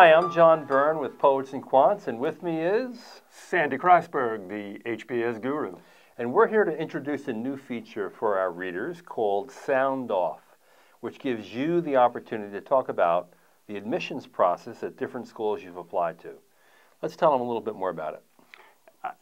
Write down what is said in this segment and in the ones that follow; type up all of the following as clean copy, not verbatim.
Hi, I'm John Byrne with Poets and Quants, and with me is Sandy Kreisberg, the HBS guru. And we're here to introduce a new feature for our readers called Sound Off, which gives you the opportunity to talk about the admissions process at different schools you've applied to. Let's tell them a little bit more about it.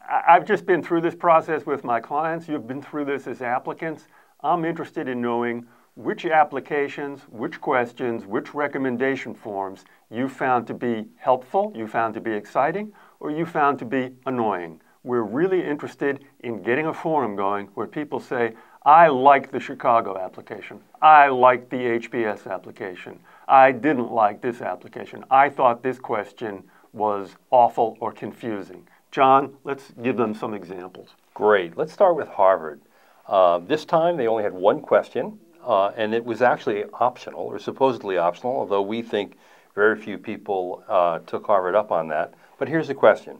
I've just been through this process with my clients. You've been through this as applicants. I'm interested in knowing which applications, which questions, which recommendation forms you found to be helpful, you found to be exciting, or you found to be annoying. We're really interested in getting a forum going where people say, I like the Chicago application, I like the HBS application, I didn't like this application, I thought this question was awful or confusing. John, let's give them some examples. Great. Let's start with Harvard. This time they only had one question, and it was actually optional, or supposedly optional, although we think very few people took Harvard up on that. But here's the question.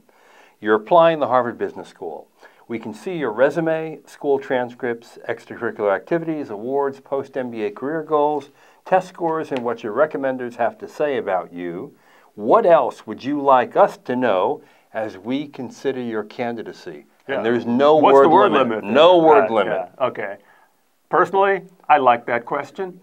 You're applying to Harvard Business School. We can see your resume, school transcripts, extracurricular activities, awards, post-MBA career goals, test scores, and what your recommenders have to say about you. What else would you like us to know as we consider your candidacy? Yeah. And there's no What's word the word limit. limit? No word limit. Yeah. Okay. Personally, I like that question.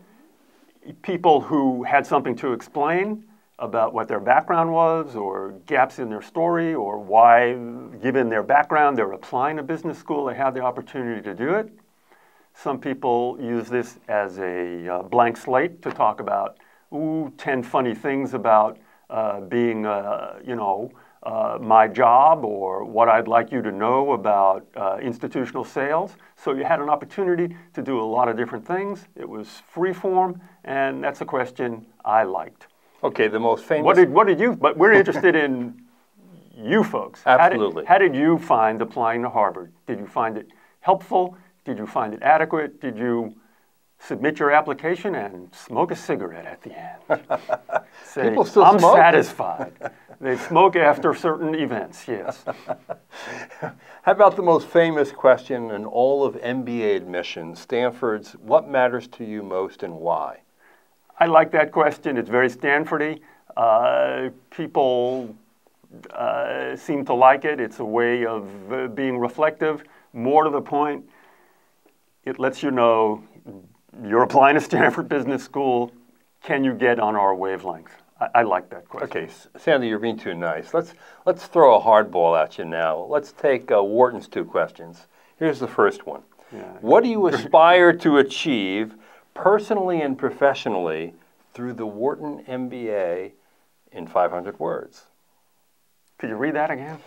People who had something to explain about what their background was or gaps in their story or why, given their background, they're applying to business school, they have the opportunity to do it. Some people use this as a blank slate to talk about, 10 funny things about being, my job or what I'd like you to know about institutional sales. So you had an opportunity to do a lot of different things. It was free form, and that's a question I liked. Okay, the most famous... What did you, but we're interested in you folks. Absolutely. How did you find applying to Harvard? Did you find it helpful? Did you find it adequate? Did you submit your application and smoke a cigarette at the end? Say, People still I'm smoke? satisfied. They smoke after certain events, yes. How about the most famous question in all of MBA admissions, Stanford's, what matters to you most and why? I like that question. It's very Stanfordy. People seem to like it. It's a way of being reflective. More to the point, it lets you know you're applying to Stanford Business School. Can you get on our wavelength? I like that question. Okay, Sandy, you're being too nice. Let's throw a hardball at you now. Let's take Wharton's two questions. Here's the first one. Yeah. What do you aspire to achieve personally and professionally through the Wharton MBA in 500 words? Could you read that again?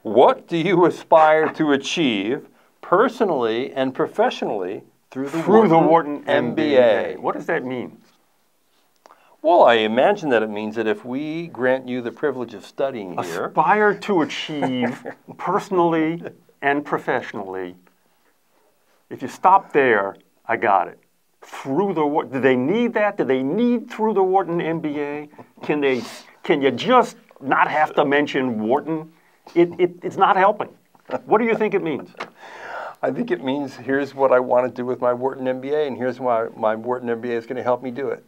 What do you aspire to achieve personally and professionally through the Wharton MBA? What does that mean? Well, I imagine that it means that if we grant you the privilege of studying here... Aspire to achieve personally and professionally. If you stop there, I got it. Through the Wharton, do they need that? Do they need through the Wharton MBA? Can you just not have to mention Wharton? It's not helping. What do you think it means? I think it means here's what I want to do with my Wharton MBA, and here's why my Wharton MBA is going to help me do it.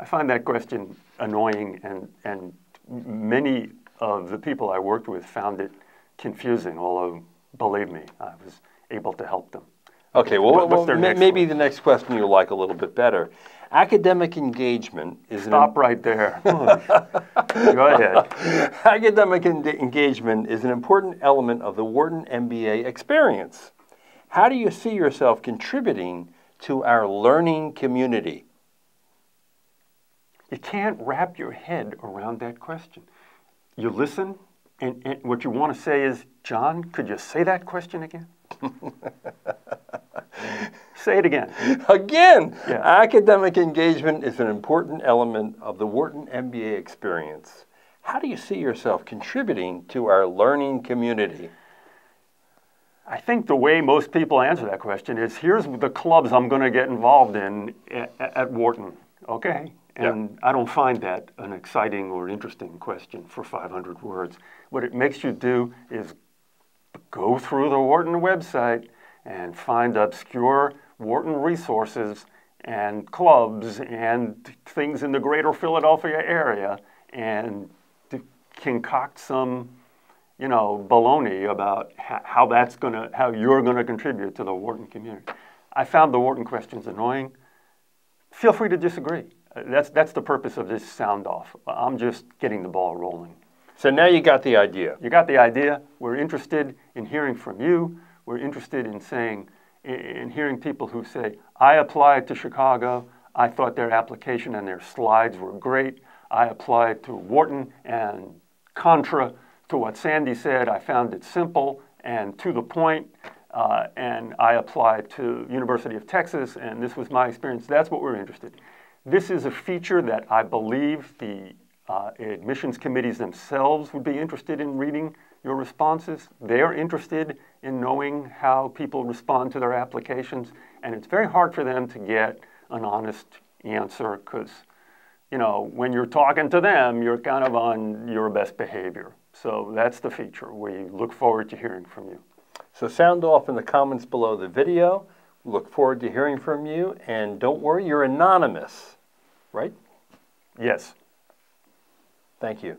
I find that question annoying, and many of the people I worked with found it confusing, although, believe me, I was able to help them. Okay, maybe the next question you'll like a little bit better. Academic engagement is... Stop right there. Go ahead. Academic engagement is an important element of the Wharton MBA experience. How do you see yourself contributing to our learning community? You can't wrap your head around that question. You listen, and what you want to say is, John, could you say that question again? Say it again. Again! Yeah. Academic engagement is an important element of the Wharton MBA experience. How do you see yourself contributing to our learning community? I think the way most people answer that question is, here's the clubs I'm going to get involved in at Wharton. Okay? And I don't find that an exciting or interesting question for 500 words. What it makes you do is go through the Wharton website and find obscure Wharton resources and clubs and things in the greater Philadelphia area and to concoct some, baloney about how you're gonna contribute to the Wharton community. I found the Wharton questions annoying. Feel free to disagree. That's the purpose of this sound off. I'm just getting the ball rolling. So now you got the idea. You got the idea. We're interested in hearing from you. We're interested in hearing people who say, I applied to Chicago. I thought their application and their slides were great. I applied to Wharton, and contra to what Sandy said, I found it simple and to the point. And I applied to University of Texas, and this was my experience. That's what we're interested in. This is a feature that I believe the admissions committees themselves would be interested in reading your responses. They're interested in knowing how people respond to their applications, and it's very hard for them to get an honest answer because, when you're talking to them, you're kind of on your best behavior. So that's the feature. We look forward to hearing from you. So sound off in the comments below the video. Look forward to hearing from you, and don't worry, you're anonymous, right? Yes. Thank you.